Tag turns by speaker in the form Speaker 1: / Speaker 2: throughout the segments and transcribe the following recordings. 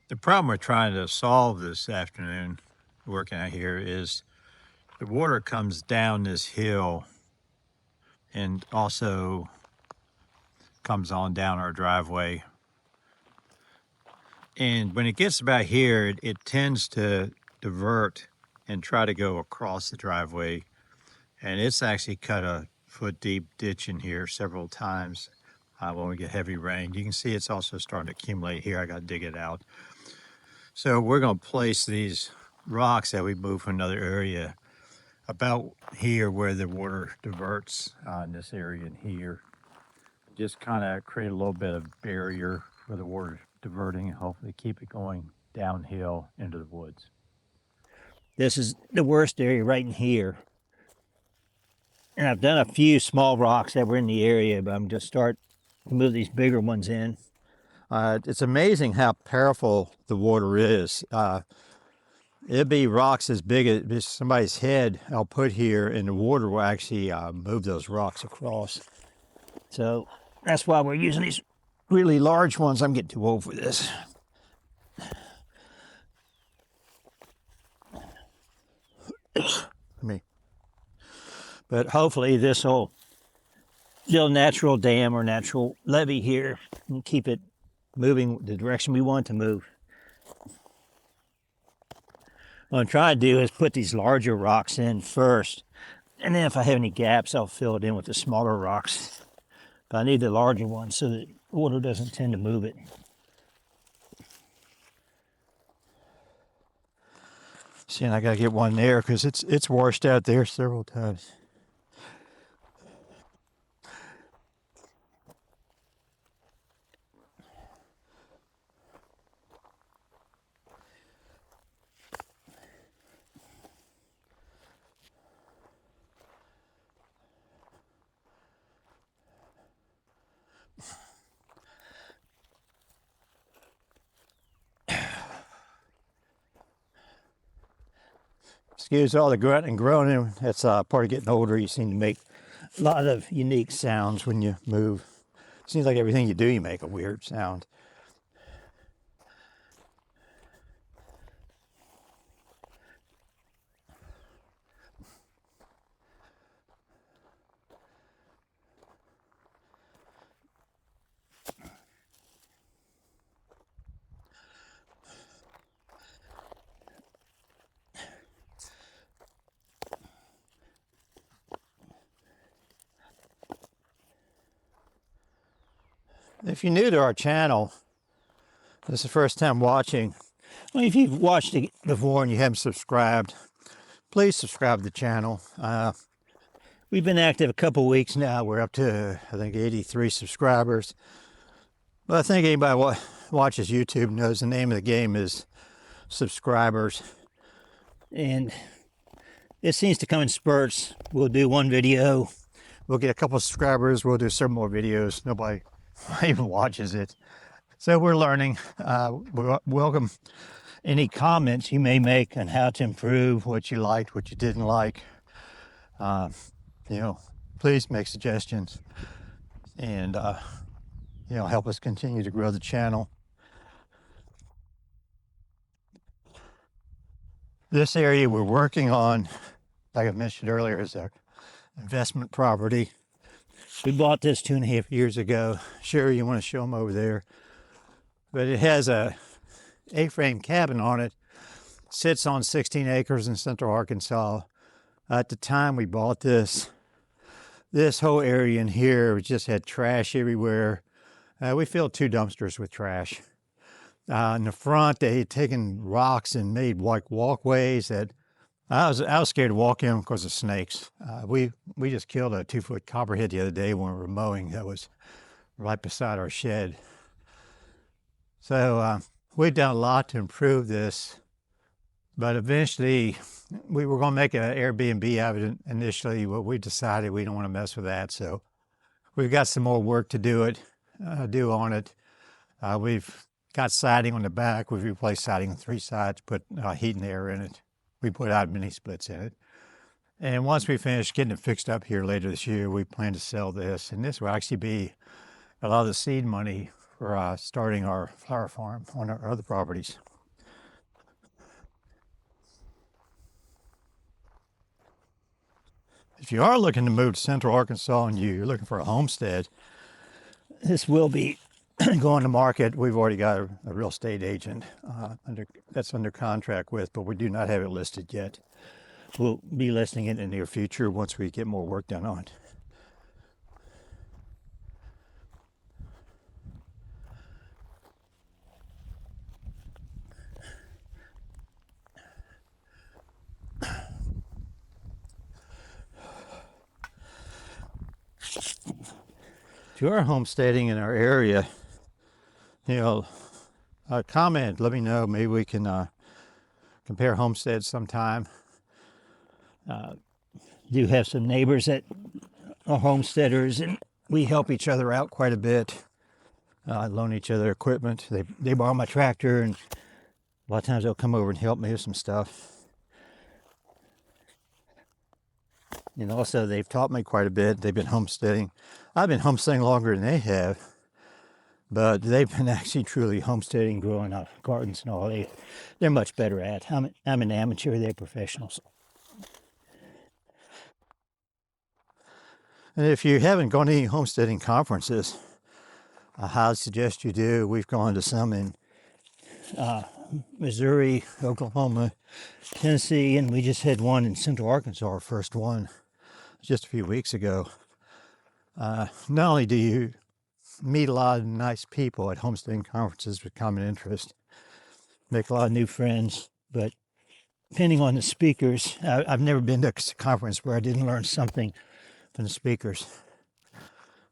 Speaker 1: The problem we're trying to solve this afternoon, working out here, is the water comes down this hill and also comes on down our driveway. And when it gets about here, it tends to divert and try to go across the driveway. And it's actually cut a foot-deep ditch in here several times when we get heavy rain. You can see it's also starting to accumulate here. I got to dig it out. So we're going to place these rocks that we moved from another area about here where the water diverts in this area and here. Just kind of create a little bit of barrier for the water diverting and hopefully keep it going downhill into the woods. This is the worst area right in here. And I've done a few small rocks that were in the area, but I'm just start to move these bigger ones in. It's amazing how powerful the water is. It'd be rocks as big as somebody's head I'll put here, and the water will actually move those rocks across. So that's why we're using these really large ones. I'm getting too old for this. But hopefully this will build a natural dam or natural levee here and keep it moving the direction we want it to move. What I'm trying to do is put these larger rocks in first, and then if I have any gaps, I'll fill it in with the smaller rocks. But I need the larger ones so that water doesn't tend to move it. See, and I gotta get one there because it's washed out there several times. Excuse all the grunting and groaning. That's part of getting older. You seem to make a lot of unique sounds when you move. Seems like everything you do, you make a weird sound. If you're new to our channel, this is the first time watching. Well, if you've watched it before and you haven't subscribed, please subscribe to the channel. We've been active a couple weeks now. We're up to, I think, 83 subscribers. But I think anybody watches YouTube knows the name of the game is subscribers. And it seems to come in spurts. We'll do one video. We'll get a couple of subscribers. We'll do several more videos. Nobody even watches it. So we're learning. We welcome any comments you may make on how to improve, what you liked, what you didn't like. Please make suggestions and, help us continue to grow the channel. This area we're working on, like I mentioned earlier, is our investment property. We bought this 2.5 years ago. Sure, you want to show them over there. But it has a A-frame cabin on it. Sits on 16 acres in central Arkansas. At the time we bought this whole area in here just had trash everywhere. We filled 2 dumpsters with trash. In the front, they had taken rocks and made like walkways that I was scared to walk in because of snakes. We just killed a 2-foot copperhead the other day when we were mowing. That was right beside our shed. So we've done a lot to improve this, but eventually we were going to make an Airbnb out of it initially, but we decided we don't want to mess with that. So we've got some more work to do on it. We've got siding on the back. We've replaced siding on 3 sides, put heat and air in it. We put out mini splits in it. And once we finish getting it fixed up here later this year, we plan to sell this. And this will actually be a lot of the seed money for starting our flower farm on our other properties. If you are looking to move to Central Arkansas and you're looking for a homestead, this will be going to market. We've already got a real estate agent that's under contract with, but we do not have it listed yet. We'll be listing it in the near future once we get more work done on it. If you are homesteading in our area, comment, let me know. Maybe we can compare homesteads sometime. Do have some neighbors that are homesteaders, and we help each other out quite a bit. Loan each other equipment. They borrow my tractor, and a lot of times they'll come over and help me with some stuff. And also, they've taught me quite a bit. They've been homesteading. I've been homesteading longer than they have, but they've been actually truly homesteading, growing up gardens and all. They're much better at. I'm an amateur. They're professionals. And if you haven't gone to any homesteading conferences, I highly suggest you do. We've gone to some in Missouri, Oklahoma, Tennessee, and we just had one in Central Arkansas, our first one, just a few weeks ago. Not only do you meet a lot of nice people at homesteading conferences with common interest, make a lot of new friends, but depending on the speakers, I've never been to a conference where I didn't learn something from the speakers.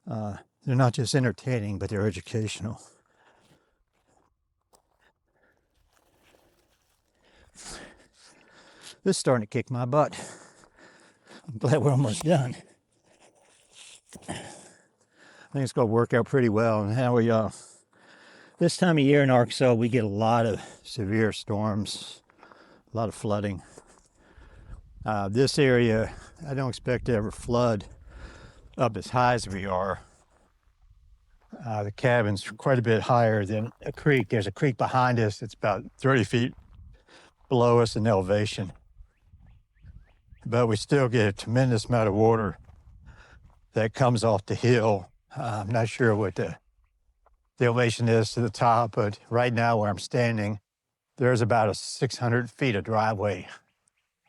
Speaker 1: They're not just entertaining, but they're educational. This is starting to kick my butt. I'm glad we're almost done. I think it's going to work out pretty well. And how we, this time of year in Arkansas, we get a lot of severe storms, a lot of flooding. This area, I don't expect to ever flood up as high as we are. The cabin's quite a bit higher than a creek. There's a creek behind us. It's about 30 feet below us in elevation. But we still get a tremendous amount of water that comes off the hill. I'm not sure what the elevation is to the top, but right now where I'm standing, there's about a 600 feet of driveway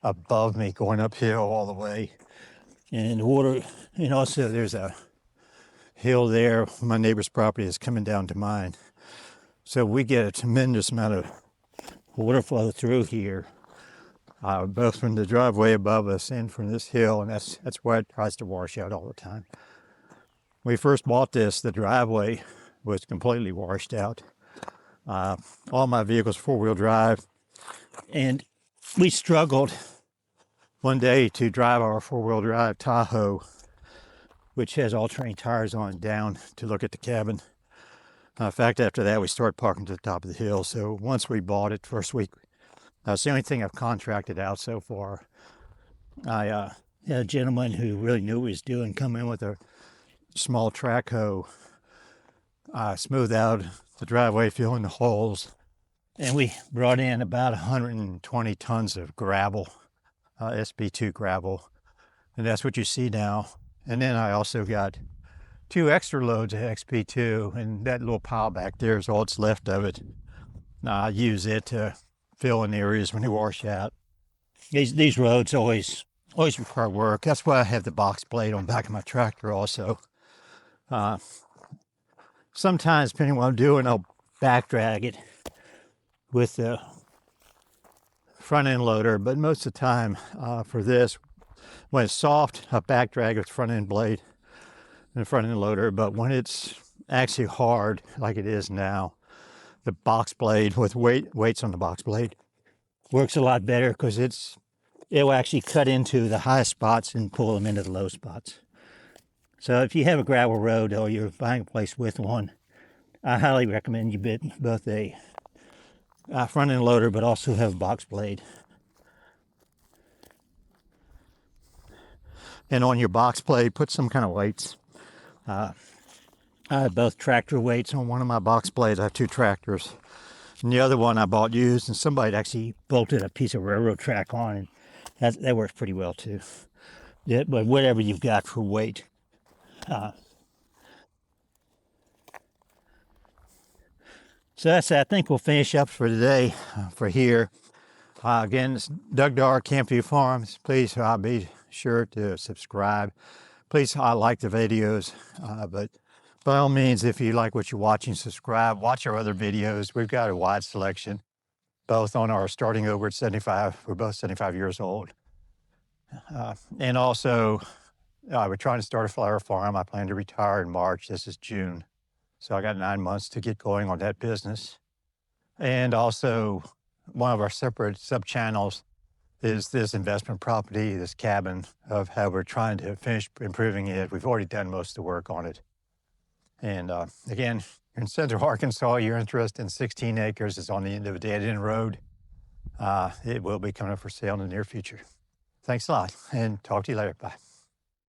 Speaker 1: above me going uphill all the way. And water, and also there's a hill there. My neighbor's property is coming down to mine. So we get a tremendous amount of water flow through here, both from the driveway above us and from this hill, and that's why it tries to wash out all the time. When we first bought this, the driveway was completely washed out. All my vehicles four-wheel drive, and we struggled one day to drive our four-wheel drive Tahoe, which has all-terrain tires on, down to look at the cabin. In fact, after that, we started parking to the top of the hill. So once we bought it, first week, that's the only thing I've contracted out so far. I had a gentleman who really knew what he was doing come in with a small track hoe, smooth out the driveway, fill in the holes, and we brought in about 120 tons of gravel, SB2 gravel, and that's what you see now. And then I also got 2 extra loads of XP2, and that little pile back there is all that's left of it. I use it to fill in areas when they wash out. These roads always require work. That's why I have the box blade on the back of my tractor also. Sometimes, depending on what I'm doing, I'll back drag it with the front end loader, but most of the time for this, when it's soft, I back drag with the front end blade and the front end loader. But when it's actually hard, like it is now, the box blade with weights on the box blade works a lot better, because it will actually cut into the high spots and pull them into the low spots. So if you have a gravel road or you're buying a place with one, I highly recommend you get both a front end loader, but also have a box blade. And on your box blade, put some kind of weights. I have both tractor weights on one of my box blades. I have 2 tractors. And the other one I bought used, and somebody actually bolted a piece of railroad track on, and that works pretty well too. Yeah, but whatever you've got for weight. So that's it. I think we'll finish up for today for here. Again, it's Doug Dar, Campview Farms. Please be sure to subscribe. Please like the videos, but by all means, if you like what you're watching, subscribe. Watch our other videos. We've got a wide selection, both on our starting over at 75. We're both 75 years old. And also, we're trying to start a flower farm. I plan to retire in March. This is June. So I got 9 months to get going on that business. And also, one of our separate sub-channels is this investment property, this cabin, of how we're trying to finish improving it. We've already done most of the work on it. And again, you're in Central Arkansas, you're interested in 16 acres. It's on the end of a dead-end road. It will be coming up for sale in the near future. Thanks a lot, and talk to you later. Bye.